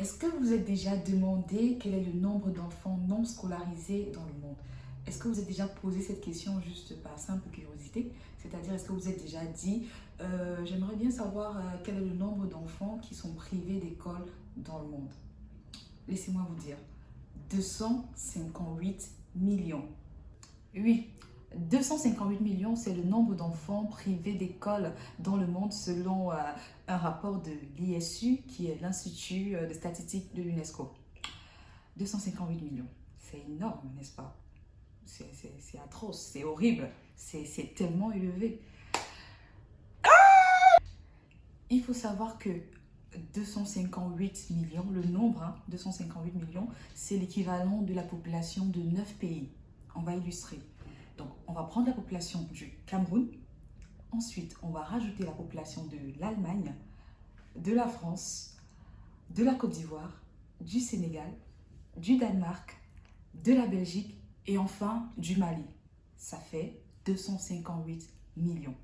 Est-ce que vous vous êtes déjà demandé quel est le nombre d'enfants non scolarisés dans le monde? Est-ce que vous vous êtes déjà posé cette question juste par simple curiosité? C'est-à-dire, est-ce que vous vous êtes déjà dit, j'aimerais bien savoir quel est le nombre d'enfants qui sont privés d'école dans le monde? Laissez-moi vous dire, 258 millions. Oui, 258 millions, c'est le nombre d'enfants privés d'école dans le monde selon un rapport de l'ISU, qui est l'Institut de statistique de l'UNESCO. 258 millions, c'est énorme, n'est-ce pas? C'est atroce, c'est horrible, c'est tellement élevé. Il faut savoir que 258 millions, le nombre, 258 millions, c'est l'équivalent de la population de 9 pays. On va illustrer. Donc, on va prendre la population du Cameroun. Ensuite, on va rajouter la population de l'Allemagne, de la France, de la Côte d'Ivoire, du Sénégal, du Danemark, de la Belgique et enfin du Mali. Ça fait 258 millions.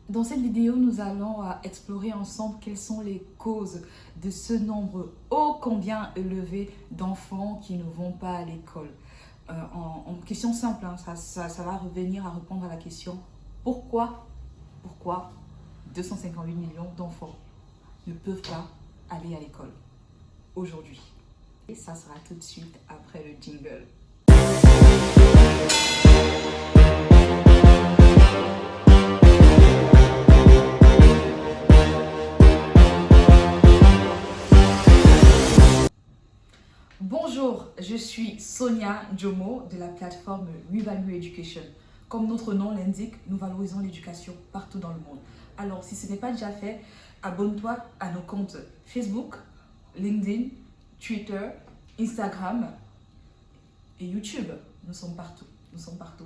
Dans cette vidéo, nous allons explorer ensemble quelles sont les causes de ce nombre ô combien élevé d'enfants qui ne vont pas à l'école. En question simple, ça va revenir à répondre à la question pourquoi 258 millions d'enfants ne peuvent pas aller à l'école aujourd'hui. Et ça sera tout de suite après le jingle. Bonjour, je suis Sonia Jomo de la plateforme WeValue Education. Comme notre nom l'indique, nous valorisons l'éducation partout dans le monde. Alors, si ce n'est pas déjà fait, abonne-toi à nos comptes Facebook, LinkedIn, Twitter, Instagram et YouTube. Nous sommes partout. Nous sommes partout.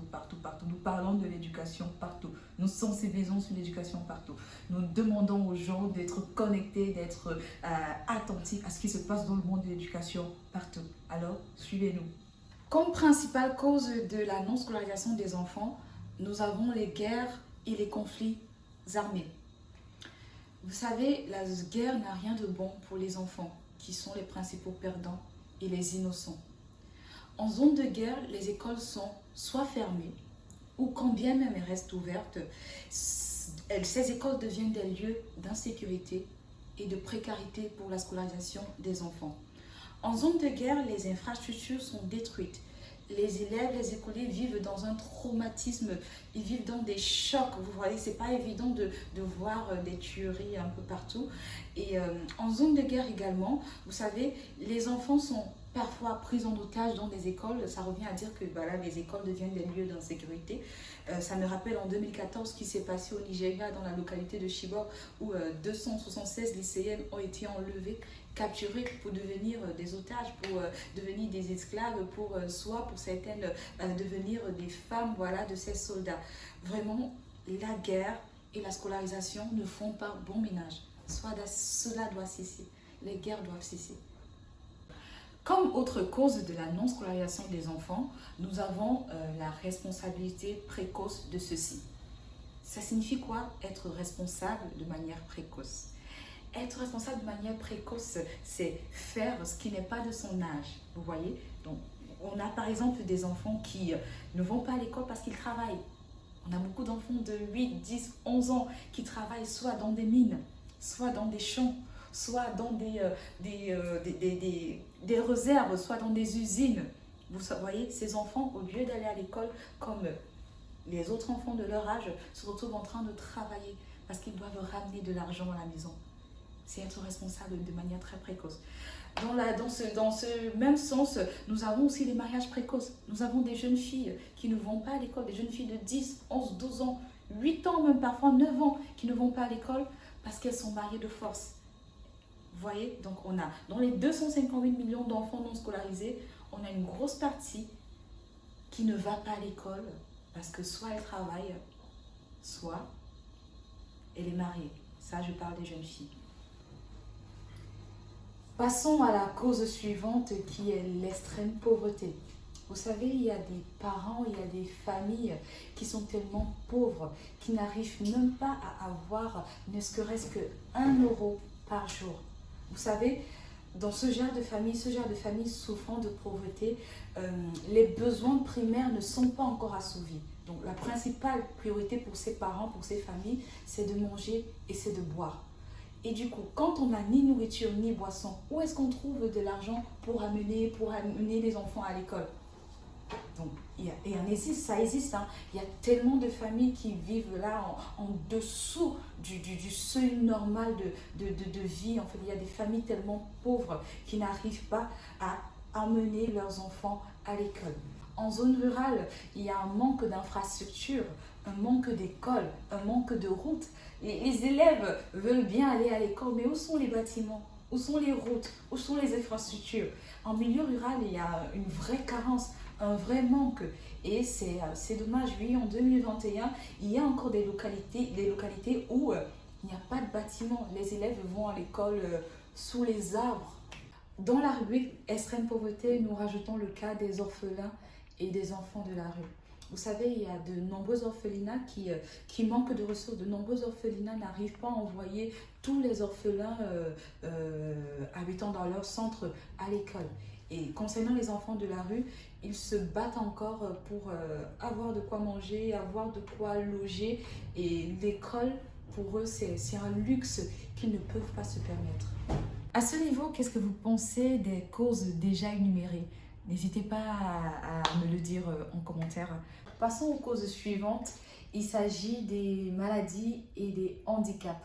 Nous parlons de l'éducation partout. Nous sensibilisons sur l'éducation partout. Nous demandons aux gens d'être connectés, d'être attentifs à ce qui se passe dans le monde de l'éducation partout. Alors, suivez-nous. Comme principale cause de la non-scolarisation des enfants, nous avons les guerres et les conflits armés. Vous savez, la guerre n'a rien de bon pour les enfants, qui sont les principaux perdants et les innocents. En zone de guerre, les écoles sont soit fermées, ou quand bien même elles restent ouvertes, ces écoles deviennent des lieux d'insécurité et de précarité pour la scolarisation des enfants. En zone de guerre, les infrastructures sont détruites. Les élèves, les écoliers vivent dans un traumatisme, ils vivent dans des chocs. Vous voyez, c'est pas évident de voir des tueries un peu partout. Et en zone de guerre également, vous savez, les enfants sont parfois pris en otage dans des écoles. Ça revient à dire que voilà, les écoles deviennent des lieux d'insécurité. Ça me rappelle en 2014 ce qui s'est passé au Nigeria dans la localité de Chibok où 276 lycéennes ont été enlevées, capturées pour devenir des otages, pour devenir des esclaves, pour certaines devenir des femmes, voilà, de ces soldats. Vraiment, la guerre et la scolarisation ne font pas bon ménage. Cela doit cesser. Les guerres doivent cesser. Comme autre cause de la non-scolarisation des enfants, nous avons la responsabilité précoce de ceux-ci. Ça signifie quoi, être responsable de manière précoce? Être responsable de manière précoce, c'est faire ce qui n'est pas de son âge, vous voyez? Donc, on a par exemple des enfants qui ne vont pas à l'école parce qu'ils travaillent. On a beaucoup d'enfants de 8, 10, 11 ans qui travaillent soit dans des mines, soit dans des champs, soit dans des réserves, soit dans des usines. Vous voyez, ces enfants, au lieu d'aller à l'école comme les autres enfants de leur âge, se retrouvent en train de travailler parce qu'ils doivent ramener de l'argent à la maison. C'est être responsable de manière très précoce. Dans ce même sens, nous avons aussi les mariages précoces. Nous avons des jeunes filles qui ne vont pas à l'école, des jeunes filles de 10, 11, 12 ans, 8 ans, même parfois 9 ans, qui ne vont pas à l'école parce qu'elles sont mariées de force. Vous voyez, donc on a, dans les 258 millions d'enfants non scolarisés, on a une grosse partie qui ne va pas à l'école parce que soit elle travaille, soit elle est mariée. Ça, je parle des jeunes filles. Passons à la cause suivante qui est l'extrême pauvreté. Vous savez, il y a des parents, il y a des familles qui sont tellement pauvres qu'ils n'arrivent même pas à avoir ne serait-ce que 1 euro par jour. Vous savez, Dans ce genre de famille souffrant de pauvreté, les besoins primaires ne sont pas encore assouvis. Donc la principale priorité pour ces parents, pour ces familles, c'est de manger et c'est de boire. Et du coup, quand on n'a ni nourriture ni boisson, où est-ce qu'on trouve de l'argent pour amener les enfants à l'école? Donc, ça existe. Hein. Il y a tellement de familles qui vivent là en dessous du seuil normal de vie. En fait, il y a des familles tellement pauvres qui n'arrivent pas à emmener leurs enfants à l'école. En zone rurale, il y a un manque d'infrastructures, un manque d'écoles, un manque de routes. Les élèves veulent bien aller à l'école, mais où sont les bâtiments? Où sont les routes? Où sont les infrastructures? En milieu rural, il y a une vraie carence, un vrai manque. Et c'est dommage, oui, en 2021, il y a encore des localités où il n'y a pas de bâtiment. Les élèves vont à l'école sous les arbres. Dans la rubrique extrême pauvreté, nous rajoutons le cas des orphelins et des enfants de la rue. Vous savez, il y a de nombreux orphelinats qui manquent de ressources. De nombreux orphelinats n'arrivent pas à envoyer tous les orphelins habitant dans leur centre à l'école. Et concernant les enfants de la rue, ils se battent encore pour avoir de quoi manger, avoir de quoi loger. Et l'école, pour eux, c'est un luxe qu'ils ne peuvent pas se permettre. À ce niveau, qu'est-ce que vous pensez des causes déjà énumérées? N'hésitez pas à me le dire en commentaire. Passons aux causes suivantes. Il s'agit des maladies et des handicaps.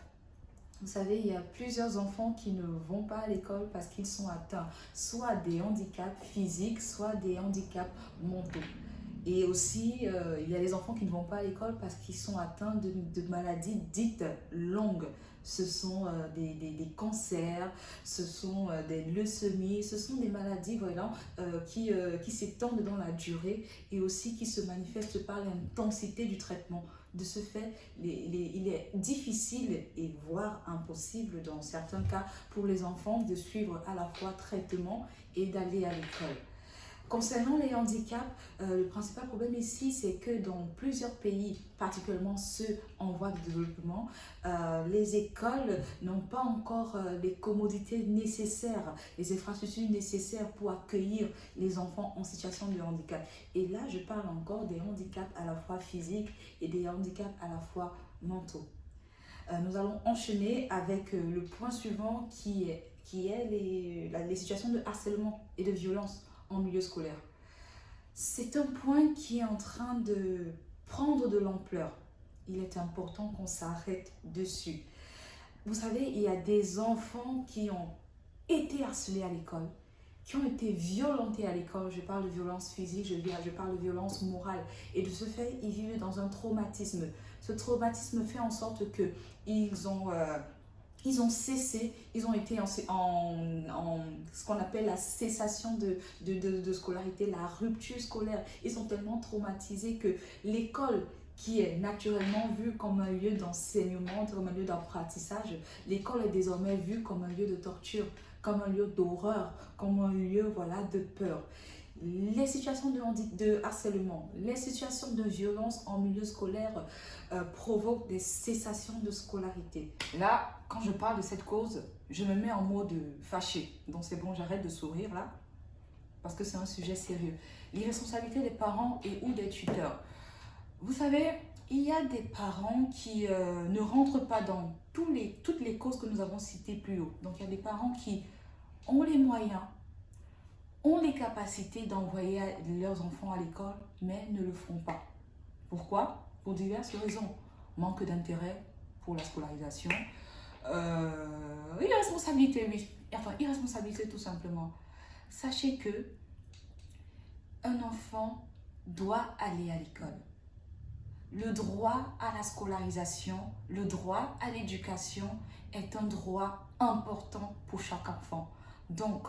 Vous savez, il y a plusieurs enfants qui ne vont pas à l'école parce qu'ils sont atteints soit des handicaps physiques, soit des handicaps mentaux. Et aussi, il y a des enfants qui ne vont pas à l'école parce qu'ils sont atteints de maladies dites longues. Ce sont des cancers, ce sont des leucémies, ce sont des maladies voilà, qui s'étendent dans la durée et aussi qui se manifestent par l'intensité du traitement. De ce fait, il est difficile et voire impossible dans certains cas pour les enfants de suivre à la fois traitement et d'aller à l'école. Concernant les handicaps, le principal problème ici, c'est que dans plusieurs pays, particulièrement ceux en voie de développement, les écoles n'ont pas encore les commodités nécessaires, les infrastructures nécessaires pour accueillir les enfants en situation de handicap. Et là, je parle encore des handicaps à la fois physiques et des handicaps à la fois mentaux. Nous allons enchaîner avec le point suivant qui est les situations de harcèlement et de violence en milieu scolaire. C'est un point qui est en train de prendre de l'ampleur. Il est important qu'on s'arrête dessus. Vous savez, il y a des enfants qui ont été harcelés à l'école, qui ont été violentés à l'école. Je parle de violence physique, je parle de violence morale. Et de ce fait, ils vivent dans un traumatisme. Ce traumatisme fait en sorte qu'ils ont cessé, ils ont été en ce qu'on appelle la cessation de scolarité, la rupture scolaire. Ils sont tellement traumatisés que l'école, qui est naturellement vue comme un lieu d'enseignement, comme un lieu d'apprentissage, l'école est désormais vue comme un lieu de torture, comme un lieu d'horreur, comme un lieu voilà, de peur. Les situations de harcèlement, les situations de violence en milieu scolaire provoquent des cessations de scolarité. Là, quand je parle de cette cause, je me mets en mode fâché. Donc c'est bon, j'arrête de sourire là, parce que c'est un sujet sérieux. L'irresponsabilité des parents et ou des tuteurs. Vous savez, il y a des parents qui ne rentrent pas dans toutes les causes que nous avons citées plus haut. Donc il y a des parents qui ont les moyens, ont les capacités d'envoyer leurs enfants à l'école, mais ne le font pas. Pourquoi? Pour diverses raisons. Manque d'intérêt pour la scolarisation, irresponsabilité, oui. Enfin, irresponsabilité tout simplement. Sachez que un enfant doit aller à l'école. Le droit à la scolarisation, le droit à l'éducation est un droit important pour chaque enfant. Donc,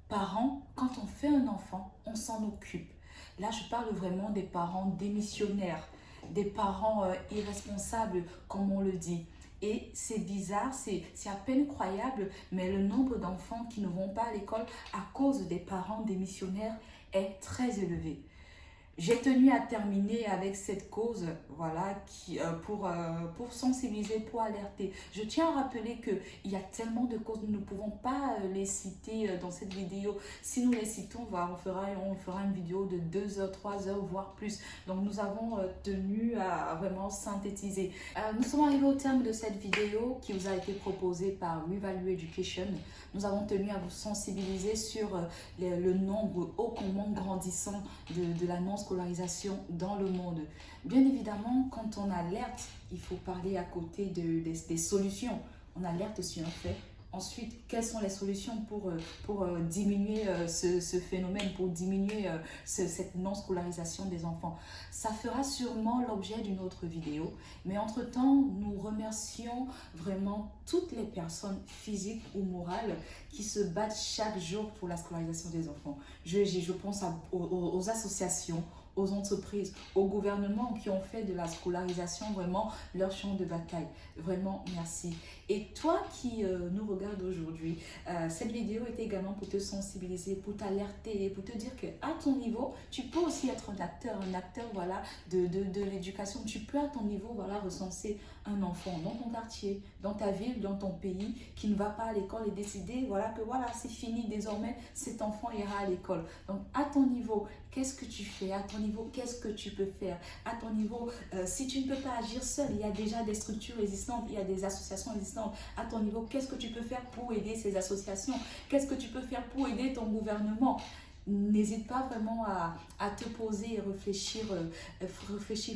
parents, quand on fait un enfant, on s'en occupe. Là, je parle vraiment des parents démissionnaires, des parents irresponsables, comme on le dit. Et c'est bizarre, c'est à peine croyable, mais le nombre d'enfants qui ne vont pas à l'école à cause des parents démissionnaires est très élevé. J'ai tenu à terminer avec cette cause, voilà, pour sensibiliser, pour alerter. Je tiens à rappeler qu'il y a tellement de causes, nous ne pouvons pas les citer dans cette vidéo. Si nous les citons, voilà, on fera une vidéo de 2 heures, 3 heures, voire plus. Donc nous avons tenu à vraiment synthétiser. Nous sommes arrivés au terme de cette vidéo qui vous a été proposée par Revalue Education. Nous avons tenu à vous sensibiliser sur le nombre ô combien grandissant de la non-scolarisation dans le monde. Bien évidemment, quand on alerte, il faut parler à côté des solutions. On alerte sur un fait. Ensuite, quelles sont les solutions pour diminuer ce phénomène, pour diminuer cette non-scolarisation des enfants? Ça fera sûrement l'objet d'une autre vidéo. Mais entre-temps, nous remercions vraiment toutes les personnes physiques ou morales qui se battent chaque jour pour la scolarisation des enfants. Je pense aux associations, aux entreprises, aux gouvernements qui ont fait de la scolarisation vraiment leur champ de bataille. Vraiment, merci. Et toi qui nous regardes aujourd'hui, cette vidéo est également pour te sensibiliser, pour t'alerter, pour te dire qu'à ton niveau, tu peux aussi être un acteur voilà, de l'éducation. Tu peux à ton niveau voilà, recenser un enfant dans ton quartier, dans ta ville, dans ton pays, qui ne va pas à l'école et décider voilà, que voilà, c'est fini désormais, cet enfant ira à l'école. Donc à ton niveau, qu'est-ce que tu fais? À ton niveau, qu'est-ce que tu peux faire? À ton niveau, si tu ne peux pas agir seul, il y a déjà des structures existantes, il y a des associations existantes. À ton niveau, qu'est-ce que tu peux faire pour aider ces associations? Qu'est-ce que tu peux faire pour aider ton gouvernement? N'hésite pas vraiment à te poser et réfléchir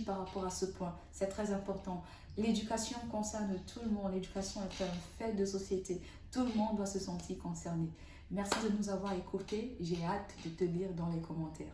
par rapport à ce point. C'est très important. L'éducation concerne tout le monde. L'éducation est un fait de société. Tout le monde doit se sentir concerné. Merci de nous avoir écoutés. J'ai hâte de te lire dans les commentaires.